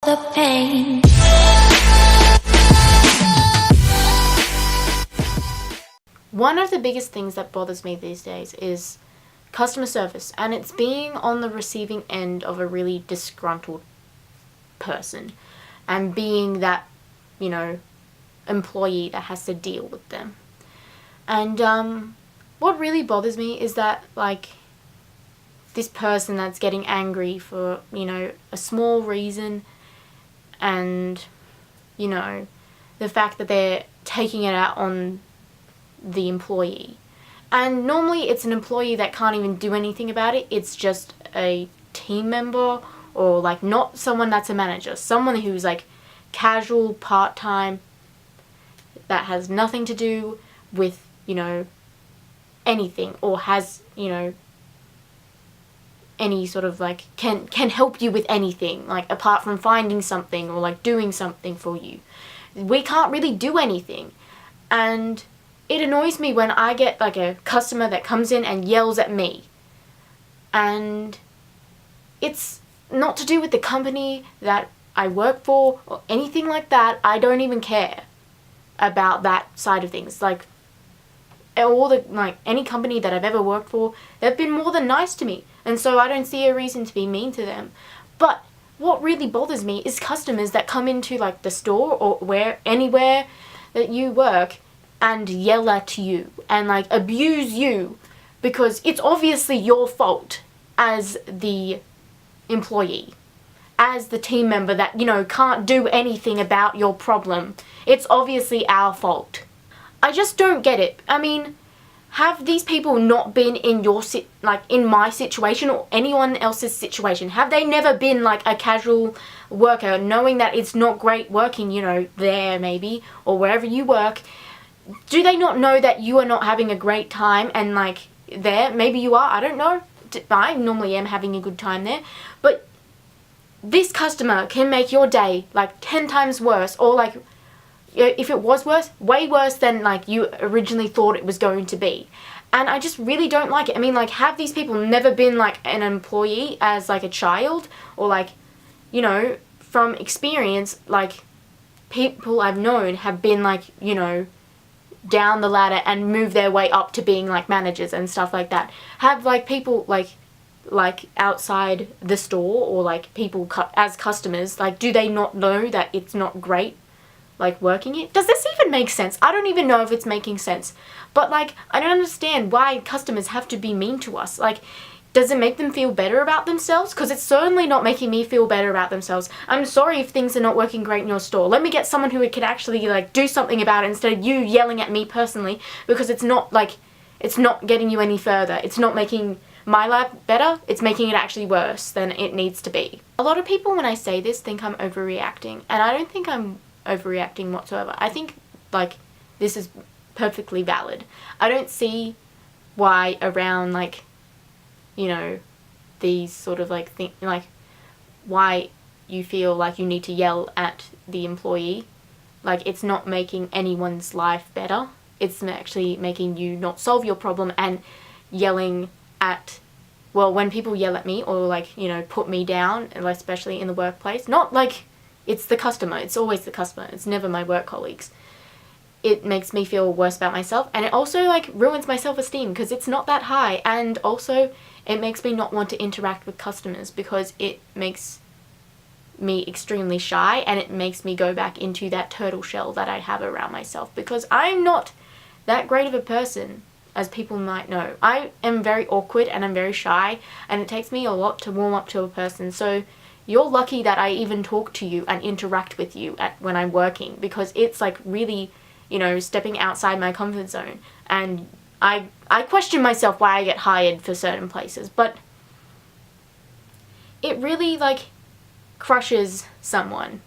the pain. One of the biggest things that bothers me these days is customer service, and it's being on the receiving end of a really disgruntled person and being that, employee that has to deal with them. And what really bothers me is that, this person that's getting angry for, a small reason, and, the fact that they're taking it out on the employee. And normally it's an employee that can't even do anything about it. It's just a team member, or not someone that's a manager. Someone who's casual, part-time, that has nothing to do with, anything, or has, any sort of can help you with anything, apart from finding something or doing something for you. We can't really do anything. And it annoys me when I get a customer that comes in and yells at me. And it's not to do with the company that I work for or anything like that. I don't even care about that side of things. Any company that I've ever worked for, they've been more than nice to me. And so I don't see a reason to be mean to them. But what really bothers me is customers that come into the store or anywhere that you work and yell at you and abuse you, because it's obviously your fault as the employee, as the team member that can't do anything about your problem. It's obviously our fault. I just don't get it. I mean, have these people not been in your in my situation or anyone else's situation? Have they never been a casual worker, knowing that it's not great working, there maybe, or wherever you work? Do they not know that you are not having a great time and there? Maybe you are, I don't know. I normally am having a good time there. But this customer can make your day 10 times worse, or if it was worse, way worse than you originally thought it was going to be. And I just really don't like it. I mean, have these people never been an employee as a child, or from experience, people I've known have been down the ladder and move their way up to being managers and stuff like that. Have people outside the store, or people as customers, do they not know that it's not great working it? Does this even make sense? I don't even know if it's making sense. But I don't understand why customers have to be mean to us. Does it make them feel better about themselves? Because it's certainly not making me feel better about themselves. I'm sorry if things are not working great in your store. Let me get someone who can actually do something about it, instead of you yelling at me personally, because it's not it's not getting you any further. It's not making my life better. It's making it actually worse than it needs to be. A lot of people, when I say this, think I'm overreacting, and I don't think I'm overreacting whatsoever. I think this is perfectly valid. I don't see why around these sort of why you feel you need to yell at the employee. It's not making anyone's life better. It's actually making you not solve your problem. And yelling at, when people yell at me or put me down, especially in the workplace, not it's the customer. It's always the customer. It's never my work colleagues. It makes me feel worse about myself, and it also ruins my self-esteem, because it's not that high. And also it makes me not want to interact with customers, because it makes me extremely shy, and it makes me go back into that turtle shell that I have around myself, because I'm not that great of a person, as people might know. I am very awkward and I'm very shy, and it takes me a lot to warm up to a person. So you're lucky that I even talk to you and interact with you when I'm working, because it's really, stepping outside my comfort zone. And I question myself why I get hired for certain places, but it really crushes someone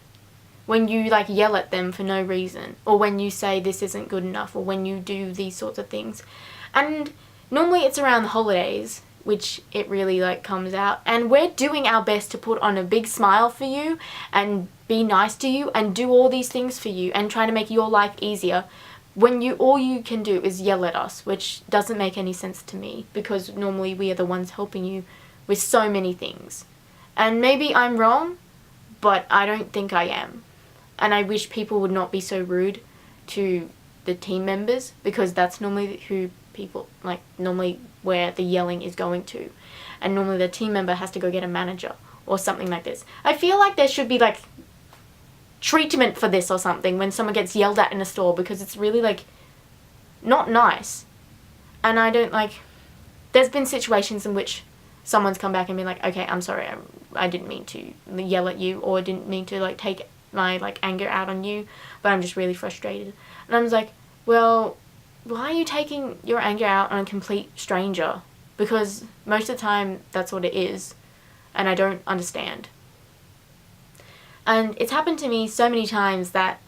when you yell at them for no reason, or when you say this isn't good enough, or when you do these sorts of things. And normally it's around the holidays, which it really comes out, and we're doing our best to put on a big smile for you and be nice to you and do all these things for you and try to make your life easier, when all you can do is yell at us, which doesn't make any sense to me, because normally we are the ones helping you with so many things. And maybe I'm wrong, but I don't think I am. And I wish people would not be so rude to the team members, because that's normally who people, like, normally where the yelling is going to. And normally the team member has to go get a manager or something like this. I feel like there should be, like, treatment for this or something when someone gets yelled at in a store, because it's really, like, not nice. And I don't, like, there's been situations in which someone's come back and been like, okay, I'm sorry, I didn't mean to yell at you, or didn't mean to, like, take my, like, anger out on you, but I'm just really frustrated. And I was like, well, why are you taking your anger out on a complete stranger? Because most of the time that's what it is, and I don't understand. And it's happened to me so many times that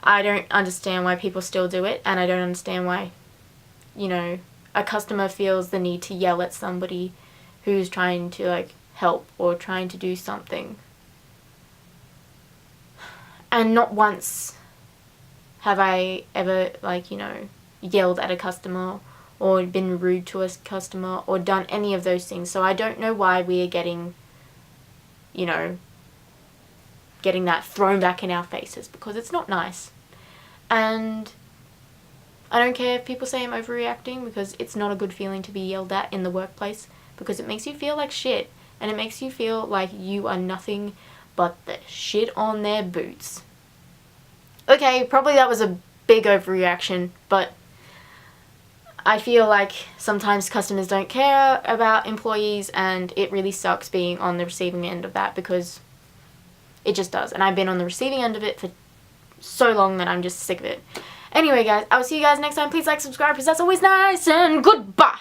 I don't understand why people still do it, and I don't understand why, you know, a customer feels the need to yell at somebody who's trying to, like, help or trying to do something. And not once have I ever, like, you know, yelled at a customer or been rude to a customer or done any of those things. So I don't know why we are getting, you know, getting that thrown back in our faces, because it's not nice. And I don't care if people say I'm overreacting, because it's not a good feeling to be yelled at in the workplace, because it makes you feel like shit, and it makes you feel like you are nothing but the shit on their boots. Okay, probably that was a big overreaction, but I feel like sometimes customers don't care about employees, and it really sucks being on the receiving end of that, because it just does. And I've been on the receiving end of it for so long that I'm just sick of it. Anyway, guys, I'll see you guys next time. Please like, subscribe, because that's always nice, and goodbye.